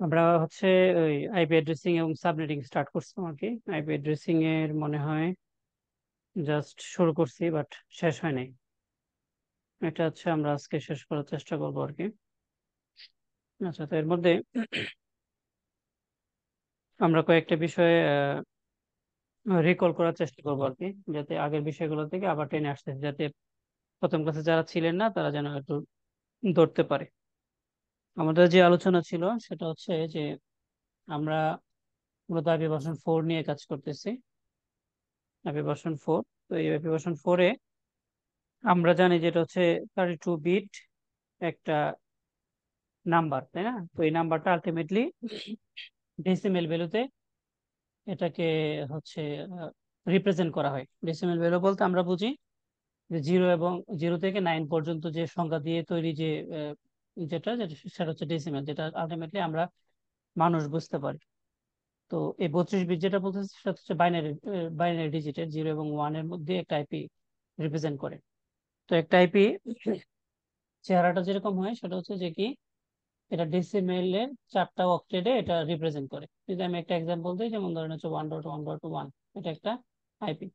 আমরা হচ্ছে ওই আইপি অ্যাড্রেসিং এবং সাবনেটিং স্টার্ট করছিলাম আর কি। আইপি অ্যাড্রেসিং এর মনে হয় জাস্ট শুরু করছি, বাট শেষ হয় নাই। এটা হচ্ছে আমরা আজকে শেষ করার চেষ্টা করবো আর কি। আচ্ছা, তো এর মধ্যে আমরা কয়েকটা বিষয়ে রিকল করার চেষ্টা করবো আর কি, যাতে আগের বিষয়গুলো থেকে আবার টেনে আসতে, যাতে প্রথম ক্লাসে যারা ছিলেন না তারা যেন একটু ধরতে পারে। আমাদের যে আলোচনা ছিল সেটা হচ্ছে যে আমরা মূলত আইপি ভার্সন 4 নিয়ে কাজ করতেছি। আইপি ভার্সন 4, তো এই আইপি ভার্সন 4-এ আমরা জানি যেটা হচ্ছে 32 বিট একটা নাম্বার, তাই না? তো এই নাম্বারটা আলটিমেটলি ডেসিমেল ভ্যালুতে এটাকে হচ্ছে রিপ্রেজেন্ট করা হয়। ডেসিমেল ভ্যালু বলতে আমরা বুঝি যে 0 থেকে 9 পর্যন্ত যে সংখ্যা দিয়ে তৈরি যে আহ, সেটা হচ্ছে ডেসিমেল, যেটা আলটিমেটলি আমরা মানুষ বুঝতে পারি। তো এই 32 বিট যেটা বলতেছে সেটা হচ্ছে বাইনারি বাইনারি ডিজিটের 0 এবং 1-এর মধ্যে একটা আইপি রিপ্রেজেন্ট করে। তো একটা আইপি চেহারাটা যেরকম হয় সেটা হচ্ছে যে কি, এটা ডেসিমেলের 4টা অক্টেটে এটা রিপ্রেজেন্ট করে। যদি আমি একটা এক্সাম্পল দিই, যেমন ধরেন হচ্ছে 1.1.1, এটা একটা আইপি।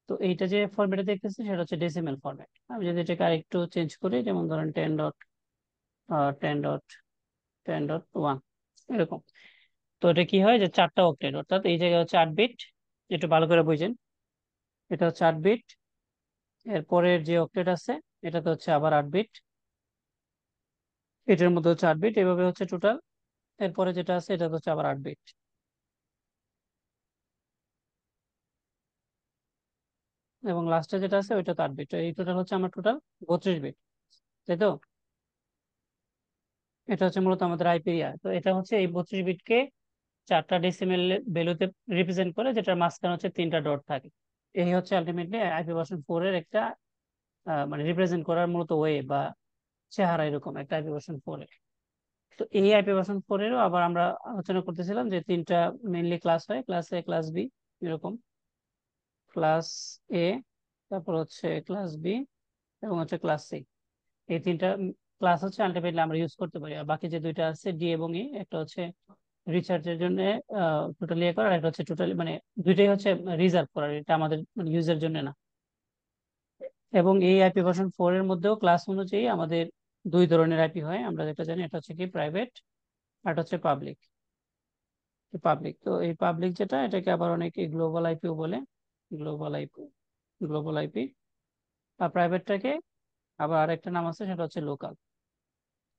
তো এইটা যে ফরম্যাটে দেখতেছি সেটা হচ্ছে ডেসিমেল ফরম্যাট। আমি যদি এটাকে আরেকটু চেঞ্জ করি, যেমন ধরেন 10.10.10.1 এরকম, তো এটা কি হয় যে 4টা অক্টেট, অর্থাৎ এই জায়গায় হচ্ছে 8 বিট। একটু ভালো করে বুঝেন, এটা হচ্ছে 8 বিট। এরপরের যে অক্টেট আছে এটাতে হচ্ছে আবার 8 বিট, এটার মধ্যে হচ্ছে 8 বিট, এভাবে হচ্ছে টোটাল। এরপরে যেটা আছে এটা হচ্ছে আবার 8 বিট, এবং লাস্টে যেটা আছে ওইটা তো 8 বিট। এই টোটাল হচ্ছে আমার টোটাল 32 বিট, তাই তো? এটা হচ্ছে মূলত আমাদের আইপেরিয়া। তো এটা হচ্ছে এই 32 বিটকে 4টা ডেসিমেল ভ্যালুতে রিপ্রেজেন্ট করে, যেটার মাঝখানে হচ্ছে 3টা ডট থাকে। এই হচ্ছে আলটিমেটলি আইপি ভার্সন 4-এর একটা মানে রিপ্রেজেন্ট করার মূলত ওয়ে বা চেহারা, এরকম একটা আইপি ভার্সন 4-এর। তো এই আইপি ভার্সন 4-এরও আবার আমরা আলোচনা করতেছিলাম যে 3টা মেইনলি ক্লাস হয়, ক্লাস এ, ক্লাস বি, এরকম। ক্লাস এ, তারপর হচ্ছে ক্লাস বি, এবং হচ্ছে ক্লাস সি। এই 3টা ক্লাস হচ্ছে আলটিমেটলি আমরা ইউজ করতে পারি। আর বাকি যে দুইটা আছে ডি এবং ই, একটা হচ্ছে রিসার্চের জন্য টোটালি করা, আর একটা হচ্ছে টোটালি মানে দুইটাই হচ্ছে রিজার্ভ করার, এটা আমাদের মানে ইউজের জন্য না। এবং এই আইপি ভার্সন 4-এর মধ্যেও ক্লাস অনুযায়ী আমাদের দুই ধরনের আইপি হয়, আমরা যেটা জানি এটা হচ্ছে কি প্রাইভেট, আর এটা হচ্ছে পাবলিক। পাবলিক, তো এই পাবলিক যেটা, এটাকে আবার অনেকে গ্লোবাল আইপিও বলে। Global IP, global IP. আর প্রাইভেটটাকে আবার আরেকটা নাম আছে, সেটা হচ্ছে লোকাল।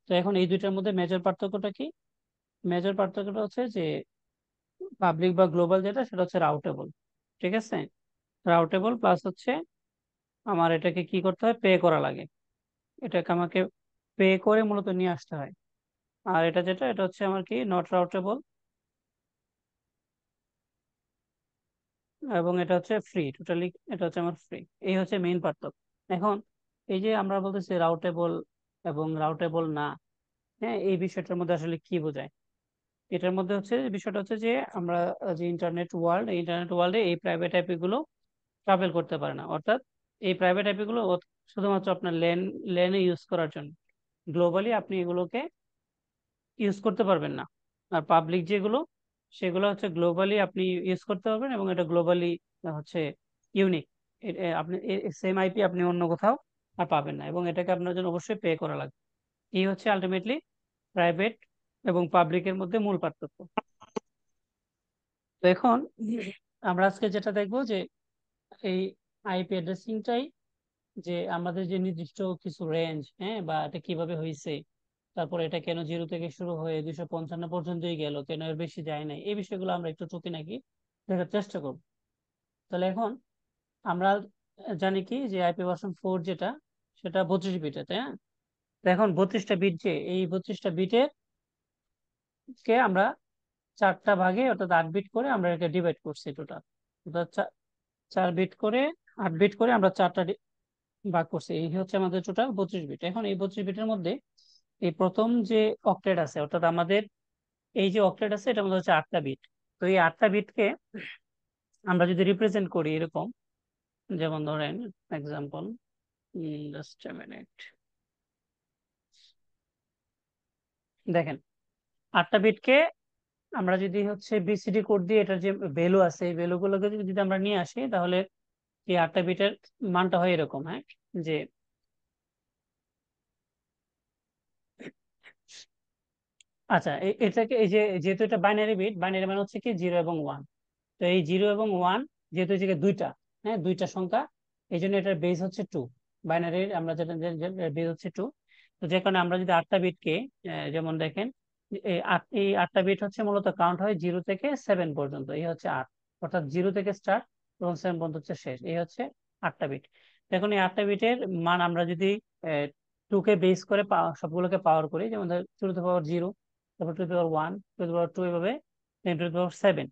তো এখন এই দুইটার মধ্যে মেজর পার্থক্যটা কি? মেজর পার্থক্যটা হচ্ছে যে পাবলিক বা গ্লোবাল যেটা, সেটা হচ্ছে রাউটেবল। ঠিক আছে, রাউটেবল প্লাস হচ্ছে আমার এটাকে কি করতে হয়, পে করা লাগে। এটাকে আমাকে পে করে মূলত নিয়ে আসতে হয়। আর এটা যেটা, এটা হচ্ছে আমার কি নট রাউটেবল, এবং এটা হচ্ছে ফ্রি টোটালি। এটা হচ্ছে আমার ফ্রি। এই হচ্ছে মেইন পার্থক্য। এখন এই যে আমরা বলতেছি রাউটেবল এবং রাউটেবল না, হ্যাঁ, এই বিষয়টার মধ্যে আসলে কি বোঝায়? এটার মধ্যে হচ্ছে বিষয়টা হচ্ছে যে আমরা যে ইন্টারনেট ওয়ার্ল্ড, এই ইন্টারনেট ওয়ার্ল্ডে এই প্রাইভেট আইপি গুলো ট্রাভেল করতে পারে না। অর্থাৎ এই প্রাইভেট আইপি গুলো শুধুমাত্র আপনার লেনে ইউজ করার জন্য। গ্লোবালি আপনি এগুলোকে ইউজ করতে পারবেন না। আর পাবলিক যেগুলো, সেগুলো হচ্ছে গ্লোবালি আপনি ইউজ করতে পারবেন, এবং এটা গ্লোবালি হচ্ছে ইউনিক। আপনি সেম আইপি আপনি অন্য কোথাও আর পাবেন না, এবং এটাকে আপনার জন্য অবশ্যই পে করা লাগবে। এই হচ্ছে আলটিমেটলি প্রাইভেট এবং পাবলিকের মধ্যে মূল পার্থক্য। তো এখন আমরা আজকে যেটা দেখবো যে এই আইপি অ্যাড্রেসিংটাই, যে আমাদের যে নির্দিষ্ট কিছু রেঞ্জ, হ্যাঁ, বা এটা কিভাবে হয়েছে, তারপর এটা কেন 0 থেকে শুরু হয়ে 255 পর্যন্তই গেল, কেন এর বেশি যায় নাই, এই বিষয়গুলো আমরা একটু নাকি দেখার চেষ্টা করব। তাহলে এখন আমরা জানি কি যে আইপি ভার্সন 4 যেটা, সেটা 32 বিটের, তাই না? তো এখন 32টা বিট, যে এই 32টা বিটের কে আমরা 4টা ভাগে, অর্থাৎ 8 বিট করে আমরা একে ডিভাইড করছি টোটাল। অর্থাৎ 4 বিট করে, 8 বিট করে আমরা 4টা ভাগ করছি। এই হচ্ছে আমাদের টোটাল 32 বিট। এখন এই 32 বিটের মধ্যে এই প্রথম যে অক্টেট আছে, অর্থাৎ আমাদের এই যে অক্টেট আছে, এটার মধ্যে হচ্ছে 8টা বিট। তো এই 8টা বিটকে আমরা যদি রিপ্রেজেন্ট করি এরকম, যেমন ধরেন এক্সাম্পল, জাস্ট এ মিনিট, দেখেন 8টা বিটকে আমরা যদি হচ্ছে বিসিডি কোড দিয়ে এটার যে ভ্যালু আছে এই ভ্যালুগুলোকে যদি আমরা নিয়ে আসি, তাহলে এই 8টা বিটের মানটা হয় এরকম, হ্যাঁ, যে আচ্ছা এটাকে এই যে যেহেতু এটা বাইনারি বিট, বাইনারি মানে হচ্ছে কি 0 এবং 1। তো এই 0 এবং 1 যেহেতু এই জায়গায় দুইটা, হ্যাঁ, দুইটা সংখ্যা, এই জন্য এটার বেস হচ্ছে 2। বাইনারির আমরা যেটা বেস হচ্ছে 2। তো যে কারণে আমরা যদি 8টা বিটকে, যেমন দেখেন এই 8টা বিট হচ্ছে মূলত কাউন্ট হয় 0 থেকে 7 পর্যন্ত। এই হচ্ছে 8, অর্থাৎ 0 থেকে স্টার্ট এবং 7 পর্যন্ত হচ্ছে শেষ। এই হচ্ছে 8টা বিট। দেখুন এই 8টা বিটের মান আমরা যদি 2 কে বেস করে সবগুলোকে পাওয়ার করি, যেমন 2 টু দি পাওয়ার 0, তারপর 2 to the power 1, 2 to the পাওয়ার 2, এভাবে 10 টু দি পাওয়ার 7।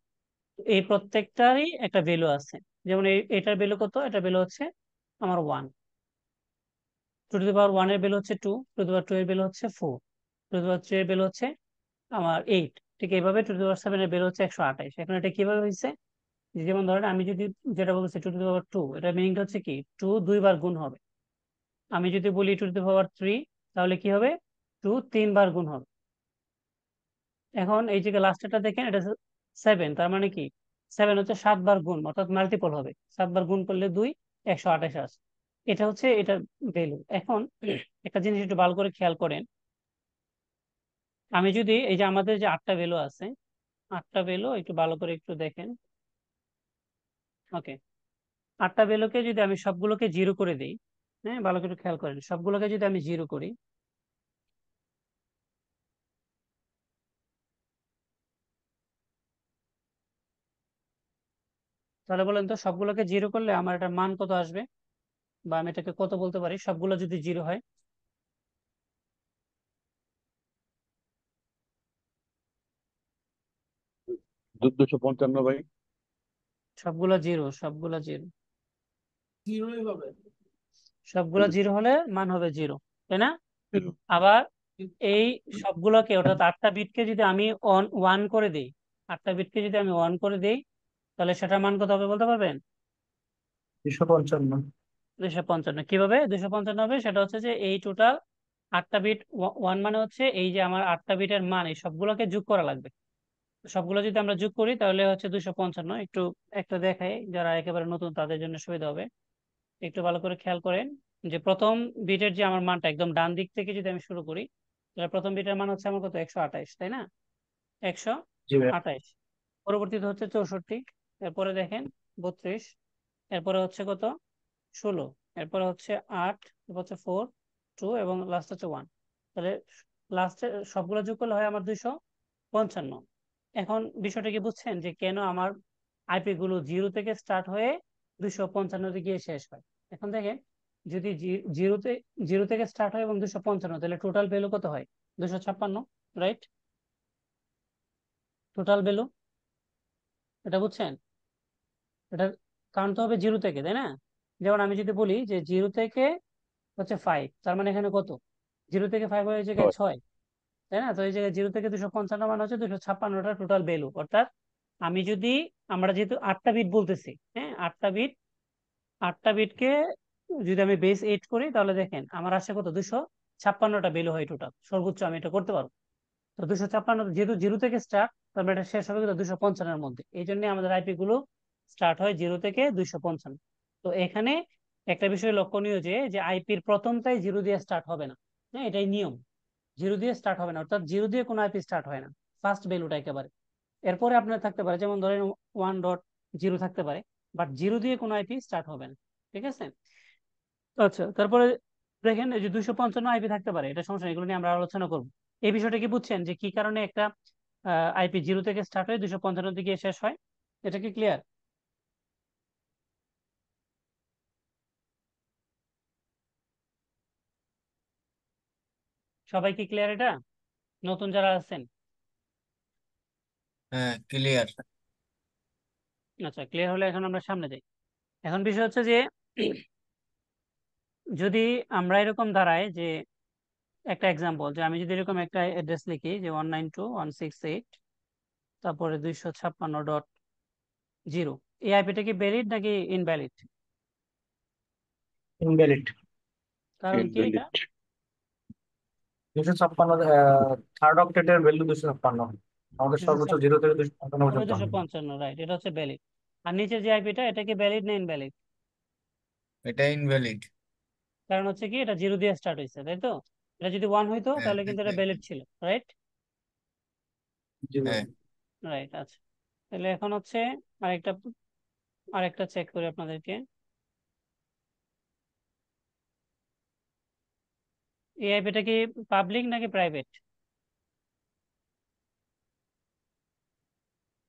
এই প্রত্যেকটারই একটা ভ্যালু আছে। যেমন এটার ভ্যালু কত? এটার ভ্যালু হচ্ছে আমার 1। 2 টু দি পাওয়ার 1 এর ভ্যালু হচ্ছে 2, 2 টু দি পাওয়ার 2 এর ভ্যালু হচ্ছে 4, 2 টু দি পাওয়ার 3 এর ভ্যালু হচ্ছে আমার 8। ঠিক এইভাবে 2 টু দি পাওয়ার 7 এর ভ্যালু হচ্ছে 128। এখন এটা কিভাবে হয়েছে? যেমন ধরেন আমি যদি যেটা বলছি 2 টু দি পাওয়ার 2, এটা মিনিংটা হচ্ছে কি 2 2 বার গুণ হবে। আমি যদি বলি 2 টু দি পাওয়ার 3, তাহলে কি হবে? 2 3 বার গুণ হবে। এখন এই যে লাস্টেরটা দেখেন, এটা 7, তার মানে কি 7 হচ্ছে 7 বার গুণ, অর্থাৎ মাল্টিপল হবে। 7 বার গুণ করলে 2, 128 আসে। এটা হচ্ছে এটার ভ্যালু। এখন একটা জিনিস একটু ভালো করে খেয়াল করেন, আমি যদি এই যে আমাদের যে 8টা ভ্যালু আছে, 8টা ভ্যালু একটু ভালো করে একটু দেখেন। ওকে, 8টা ভ্যালুকে যদি আমি সবগুলোকে জিরো করে দিই, হ্যাঁ, ভালো করে খেয়াল করেন, সবগুলোকে যদি আমি জিরো করি, তাহলে বলেন তো সবগুলোকে জিরো করলে আমার একটা মান কত আসবে, বা আমি এটাকে কত বলতে পারি সবগুলো যদি জিরো হয়? 255 ভাই। সবগুলো জিরো, সবগুলো জিরো, জিরোই হবে। সবগুলো জিরো হলে মান হবে জিরো, তাই না? Zero। আবার এই সবগুলোকে, অর্থাৎ 8টা বিটকে যদি আমি ওয়ান করে দিই, 8টা বিটকে যদি আমি ওয়ান করে দিই, তাহলে সেটার মান কত হবে বলতে পারবেন? 255। 255। কিভাবে 255 হবে? সেটা হচ্ছে যে এই টোটাল 8টা বিট, ওয়ান মানে হচ্ছে এই যে আমার 8টা বিটের মান, এই সবগুলোকে যোগ করা লাগবে। সবগুলো যদি আমরা যোগ করি তাহলে হচ্ছে 255। একটু একটা দেখাই, যারা একেবারে নতুন তাদের জন্য সুবিধা হবে। একটু ভালো করে খেয়াল করেন যে প্রথম বিটের যে আমার মানটা, একদম ডান দিক থেকে যদি আমি শুরু করি, তাহলে প্রথম বিটের মান হচ্ছে আমার কত? 128, তাই না? একশো জি ভাই। আঠাইশ পরবর্তীতে হচ্ছে 64, এরপরে দেখেন 32, এরপরে হচ্ছে কত? 16, এরপরে হচ্ছে 8, এরপর হচ্ছে 4, 2 এবং লাস্ট হচ্ছে 1। তাহলে লাস্টে সবগুলো যোগ করলে হয় আমার 255। এখন বিষয়টা কি বুঝছেন যে কেন আমার আইপি গুলো 0 থেকে স্টার্ট হয়ে 255 গিয়ে শেষ হয়? এখন দেখেন, যদি জিরোতে, 0 থেকে স্টার্ট হয় এবং 255, তাহলে টোটাল ভ্যালু কত হয়? 256, রাইট? টোটাল ভ্যালু, এটা বুঝছেন? এটা কাউন্ট হবে 0 থেকে, তাই না? যেমন আমি যদি বলি যে 0 থেকে হচ্ছে 5, তার মানে এখানে কত? 0 থেকে 5 হয়ে জায়গায় হয়। 6, তাই না? তো এই জায়গায় 0 থেকে 255 মানে হচ্ছে 256টা টোটাল ভ্যালু। অর্থাৎ আমি যদি, আমরা যেহেতু 8টা বিট বলতেছি, হ্যাঁ, 8টা বিটকে যদি আমি বেস 8 করি, তাহলে দেখেন আমার আসে কত? 256টা ভ্যালু হয় টোটাল, সর্বোচ্চ আমি এটা করতে পারবো। তো 256, যেহেতু 0 থেকে স্টার্ট, তারপরে এটা শেষ হবে 255-এর মধ্যে। এই জন্য আমাদের আইপি গুলো স্টার্ট হয় 0 থেকে 255। তো এখানে একটা বিষয় লক্ষণীয় যে যে আইপির প্রথমটাই 0 দিয়ে স্টার্ট হবে না, হ্যাঁ, এটাই নিয়ম। 0 দিয়ে স্টার্ট হবে না, অর্থাৎ 0 দিয়ে কোনো আইপি স্টার্ট হয় না, ফার্স্ট ভ্যালুটা একেবারে। এরপরে আপনার থাকতে পারে, যেমন ধরেন 1.0 থাকতে পারে, বাট 0 দিয়ে কোনো আইপি স্টার্ট হবে না। ঠিক আছে? আচ্ছা, তারপরে দেখেন এই যে 255 আইপি থাকতে পারে, এটা সমস্যা নেই, এগুলো নিয়ে আমরা আলোচনা করবো। এই বিষয়টা কি বুঝছেন যে কি কারণে একটা আইপি 0 থেকে স্টার্ট হয়ে 255 দিকে শেষ হয়? এটা কি ক্লিয়ার? সবাই কি ক্লিয়ার এটা? নতুন যারা আছেন? হ্যাঁ, ক্লিয়ার। আচ্ছা, ক্লিয়ার হলে এখন আমরা সামনে যাই। এখন বিষয় হচ্ছে যে যদি আমরা এরকম দাঁড়াই যে, একটা এক্সাম্পল, যে আমি যদি এরকম একটা অ্যাড্রেস লিখি যে 192.168, তারপরে 256.0, এই আইপিটা কি ভ্যালিড নাকি ইনভ্যালিড? ইনভ্যালিড। কারণ কি এটা? Invalid। 256, থার্ড অক্টেটের ভ্যালু 256, আমাদের দুশো সর্বোচ্চ ছাপ 0 থেকে 256 হবে পর্যন্ত। 255, রাইট, এটা হচ্ছে ভ্যালিড। আর নিচের যে আইপিটা, এটা কি ভ্যালিড না ইনভ্যালিড? এটা ইনভ্যালিড। কারণ হচ্ছে কি, এটা 0 দিয়ে স্টার্ট হয়েছে, তাই তো? এটা যদি 1 হইতো হ্যাঁ, তাহলে কিন্তু এটা exactly. ভ্যালিড ছিল, রাইট? জি ভাই। হ্যাঁ, রাইট। আচ্ছা, তাহলে এখন হচ্ছে আরেকটা আরেকটা চেক করি আপনাদেরকে। এই আইপিটা কি পাবলিক নাকি প্রাইভেট?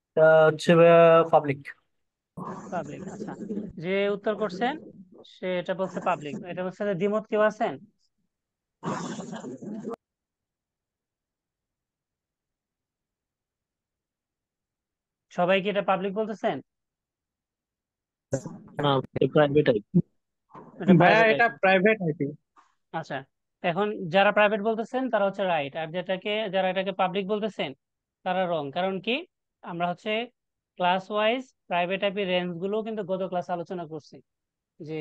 এটা হচ্ছে পাবলিক। পাবলিক, আচ্ছা। যে উত্তর করছেন সে এটা বলছে পাবলিক, এটা বলছে যে দ্বিমত কেউ আছেন? সবাই কি এটা পাবলিক বলতেছেন? না, প্রাইভেট আইপি। এটা ভাইয়া প্রাইভেট এটা আইপি। Private IP. আচ্ছা, এখন যারা প্রাইভেট বলতেছেন তারা হচ্ছে রাইট, আর যারা এটাকে পাবলিক বলতেছেন তারা রং। কারণ কি, আমরা হচ্ছে class wise private IP range গুলো কিন্তু গত ক্লাস আলোচনা করছি, যে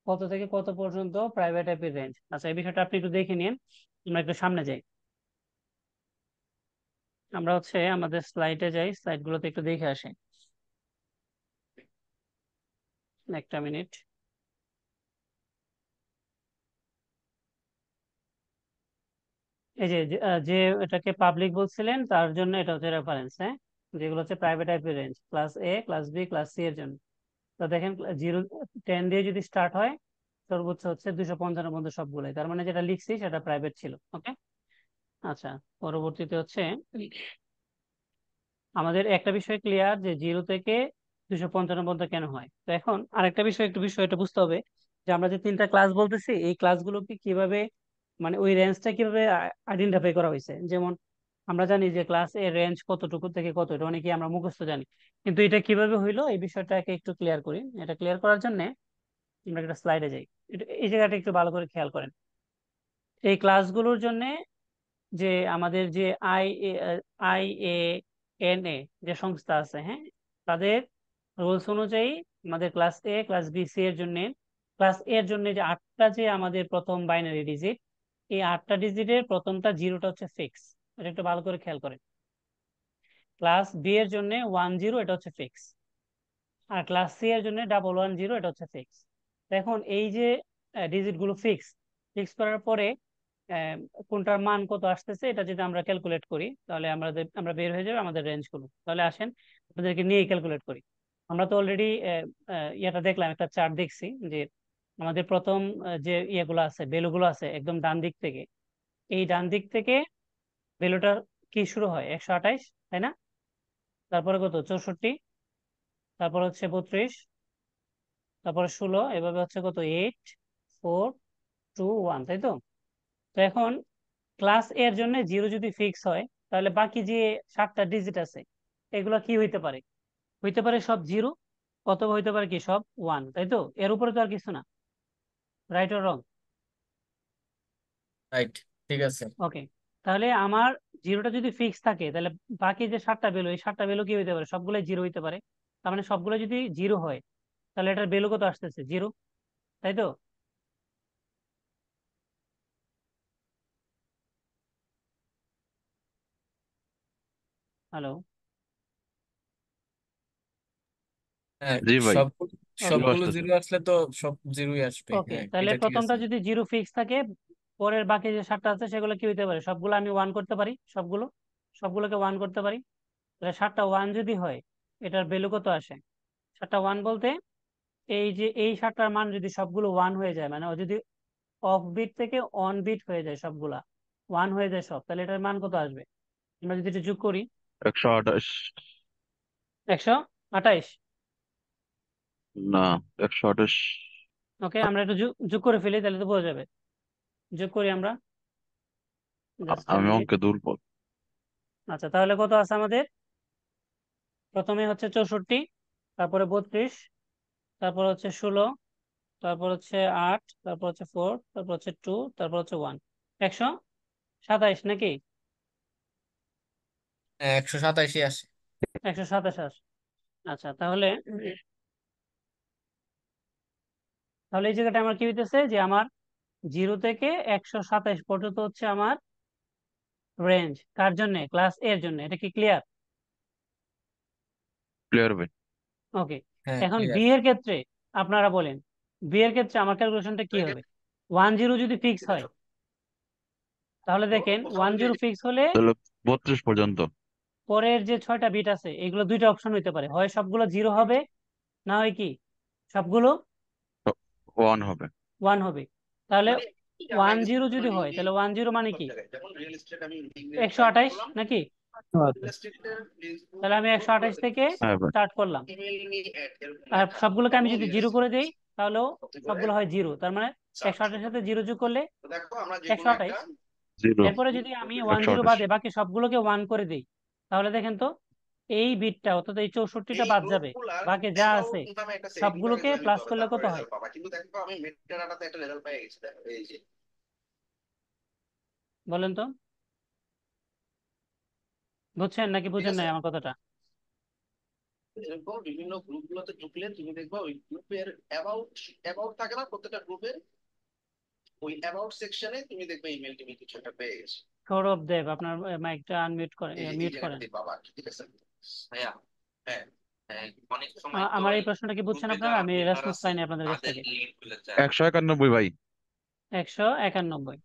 কত থেকে কত পর্যন্ত প্রাইভেট আইপি রেঞ্জ। আচ্ছা, এই বিষয়টা আপনি একটু দেখে নিন। আমরা একটু সামনে যাই, আমরা হচ্ছে আমাদের স্লাইডে যাই, স্লাইড গুলোতে একটু দেখে আসি। একটা মিনিট। এই যে যে এটাকে পাবলিক বলছিলেন তার জন্য এটা হচ্ছে রেফারেন্স, হ্যাঁ, যেগুলো হচ্ছে প্রাইভেট আইপি রেঞ্জ ক্লাস এ, ক্লাস বি, ক্লাস সি এর জন্য। তো দেখেন 0 10 দিয়ে যদি স্টার্ট হয়, সর্বোচ্চ হচ্ছে 255 মধ্যে সবগুলোই, তার মানে যেটা লিখছি সেটা প্রাইভেট ছিল। ওকে, আচ্ছা। পরবর্তীতে হচ্ছে আমাদের একটা বিষয় ক্লিয়ার, যে 0 থেকে 255 পর্যন্ত কেন হয়। তো এখন আরেকটা বিষয়টা বুঝতে হবে, যে আমরা যে তিনটা ক্লাস বলতেছি, এই ক্লাসগুলোকে কিভাবে, মানে ওই রেঞ্জটা কিভাবে আইডেন্টিফাই করা হয়েছে। যেমন আমরা জানি যে ক্লাস এর রেঞ্জ কতটুকু থেকে কত, এটা অনেকে আমরা মুখস্থ জানি, কিন্তু এটা কিভাবে হইলো এই বিষয়টাকে একটু ক্লিয়ার করি। এটা ক্লিয়ার করার জন্য আমরা একটা স্লাইডে যাই। এই জায়গাটা একটু ভালো করে খেয়াল করেন। এই ক্লাসগুলোর জন্য যে আমাদের যে I I A N A যে সংস্থা আছে, হ্যাঁ, তাদের রুলস অনুযায়ী আমাদের ক্লাস এ, ক্লাস বি, সি এর জন্য, ক্লাস এর জন্য যে 8টা যে আমাদের প্রথম বাইনারি ডিজিট, এই 8টা ডিজিটের প্রথমটা 0টা হচ্ছে ফিক্স। এটা একটু ভালো করে খেয়াল করেন। ক্লাস বি এর জন্য 10, এটা হচ্ছে ফিক্স। আর ক্লাস সি এর জন্য 110, এটা হচ্ছে ফিক্স। এখন এই যে ডিজিট গুলো ফিক্স ফিক্স করার পরে আহ, কোনটার মান কত আসতেছে এটা যদি আমরা ক্যালকুলেট করি, তাহলে আমরা বের হয়ে যাবে আমাদের রেঞ্জ গুলো। তাহলে আসেন আপনাদেরকে নিয়ে ক্যালকুলেট করি। আমরা তো অলরেডি ইয়েটা দেখলাম, একটা চার্ট দেখছি, যে আমাদের প্রথম যে ইয়েগুলো আছে, ভ্যালুগুলো আছে একদম ডান দিক থেকে। এই ডান দিক থেকে ভ্যালুটা কি শুরু হয় 128, তাই না? তারপরে কত 64, তারপর হচ্ছে 32, তারপরে 16, এভাবে হচ্ছে কত 8 4 2 1, তাই তো? তো এখন ক্লাস এর জন্য 0 যদি ফিক্স হয়, তাহলে বাকি যে 7টা ডিজিট আছে এগুলো কি হইতে পারে? হইতে পারে সব 0, অথবা হইতে পারে কি সব 1, তাই তো? এর উপরে তো আর কিছু না, রাইট অর রং? রাইট, ঠিক আছে। ওকে, তাহলে আমার 0টা যদি ফিক্স থাকে, তাহলে বাকি যে 7টা ভ্যালু, এই 7টা ভ্যালু কি হইতে পারে? সবগুলোই 0 হইতে পারে। তার মানে সবগুলো যদি 0 হয়, তাহলে এটার ভ্যালু কত আসতেছে? 0, তাই তো? হ্যালো? হ্যাঁ, জি ভাই, সবগুলো ওকে, জিরো সবগুলো আসতেছে। জিরো আসলে তো সব জিরোই আসবে, ওকে, হ্যাঁ তাহলে এটা ঠিক প্রথমটা আছে। যদি 0 ফিক্স থাকে, পরের বাকি যে 7টা আছে সেগুলো কি হইতে পারে? সবগুলো আমি 1 করতে পারি, সবগুলোকে 1 করতে পারি। তাহলে 7টা 1 যদি হয়, এটার ভ্যালু কত আসে? 7টা 1 বলতে এই যে এই 7টার মান যদি সবগুলো 1 হয়ে যায়, মানে ও যদি অফ বিট থেকে অন বিট হয়ে যায়, সবগুলা 1 হয়ে যায় সব, তাহলে এটার মান কত আসবে? আমরা যদি এটা যোগ করি, 128। 128। না, 128। ওকে, আমরা একটু যোগ করে ফেলি, তাহলে তো বোঝা যাবে। যোগ করি আমরা, জাস্ট আমি মিনিট। অঙ্কে দুর্বল। আচ্ছা, তাহলে কত আছে আমাদের? প্রথমে হচ্ছে 64, তারপরে 32, তারপর হচ্ছে 16, তারপর হচ্ছে 8, তারপর হচ্ছে 4, তারপর হচ্ছে 2, তারপর হচ্ছে 1, 127 নাকি? হ্যাঁ, 127ই আসে। 127। আচ্ছা, তাহলে তাহলে এই জায়গাটা আমার কি হইতেছে, যে আমার 0 থেকে 127 পর্যন্ত হচ্ছে আমার রেঞ্জ কার জন্য? ক্লাস এর জন্য। এটা কি ক্লিয়ার? ক্লিয়ার ভাই। ওকে, হ্যাঁ এখন ক্লিয়ার। বি এর ক্ষেত্রে আপনারা বলেন, বি এর ক্ষেত্রে আমার ক্যালকুলেশনটা কি হবে? 10 যদি ফিক্স হয় তাহলে দেখেন 10 ফিক্স হলে তাহলে 32 পর্যন্ত। পরের যে 6টা বিট আছে এগুলো দুইটা অপশন হইতে পারে, হয় সবগুলো 0 হবে, না হয় কি সবগুলো 1 হবে। 1 হবে। তাহলে 10 যদি হয় তাহলে 10 মানে কি 128 নাকি? তাহলে আমি 128 থেকে হ্যাঁ ভাই। স্টার্ট করলাম, আর সবগুলোকে আমি যদি 0 করে দেই তাহলেও সবগুলো হয় 0, তার মানে 128 সাথে 0 যোগ করলে 128। 0 এরপরে যদি আমি 10 128। বাদে বাকি সবগুলোকে 1 করে দিই তাহলে দেখেন তো এই বিটটা অর্থাৎ এই 64টা বাদ যাবে, বাকি যা আছে সবগুলোকে প্লাস করলে কত হয়? বলেন তো, বুঝছেন নাকি বুঝেন নাই আমার কথাটা? এরকম বিভিন্ন গ্রুপগুলোতে ঢুকলে তুমি দেখবা ওই গ্রুপের অ্যাবাউট থাকে না, প্রত্যেকটা গ্রুপের ওই অ্যাবাউট সেকশনে তুমি দেখবে ইমেল টিমেল কিছু একটা পেয়ে গেছে। সৌরভ দেব, আপনার মাইকটা আনমিউট করেন, এই মিউট করেন। জায়গাটাতে পাবা, ঠিক আছে ভাইয়া? হ্যাঁ হ্যাঁ, অনেক সময় তো আমার এই ওই প্রশ্নটা কি বুঝছেন গ্রুপে আপনারা? যারা আমি মেম্বার রেসপন্স আছে পাইনি আপনাদের কাছ তাদের থেকে। লিঙ্ক খুলে যায়। 191 ভাই। 191।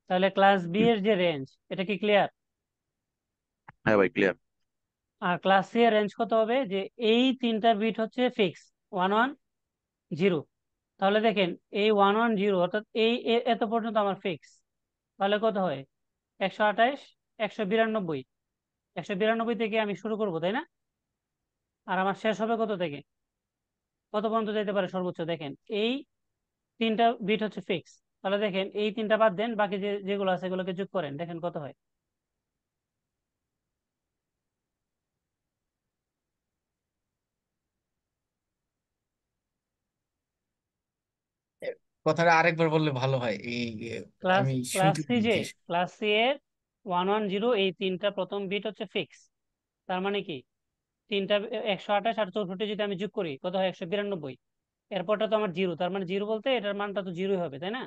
তাহলে ক্লাস বি এর যে রেঞ্জ এটা কি ক্লিয়ার? হ্যাঁ ভাই ক্লিয়ার। আর ক্লাস সি এর রেঞ্জ কত হবে? যে এই তিনটা বিট হচ্ছে ফিক্স 110। তাহলে দেখেন এই 110 অর্থাৎ এত পর্যন্ত আমার ফিক্স, তাহলে কত হয়? 128, 192। 192 থেকে আমি শুরু করব, তাই না? আর আমার শেষ হবে কত থেকে? কত পর্যন্ত যেতে পারে সর্বোচ্চ? দেখেন এই তিনটা বিট হচ্ছে ফিক্স, তাহলে দেখেন এই তিনটা বাদ দেন, বাকি যেগুলো আছে এগুলোকে যোগ করেন, দেখেন কত হয়। কথাটা আরেকবার বললে ভালো হয়, ক্লাস আমি ক্লাস শুনতে সি যে পাচ্ছি। ক্লাস সি এর 110 এই তিনটা প্রথম বিট হচ্ছে ফিক্স, তার মানে কি তিনটা 128 আর 64 যদি আমি যোগ করি কত হয়? 192। এরপরটা তো আমার 0, তার মানে 0 বলতে এটার মানটা তো 0 হবে, তাই না?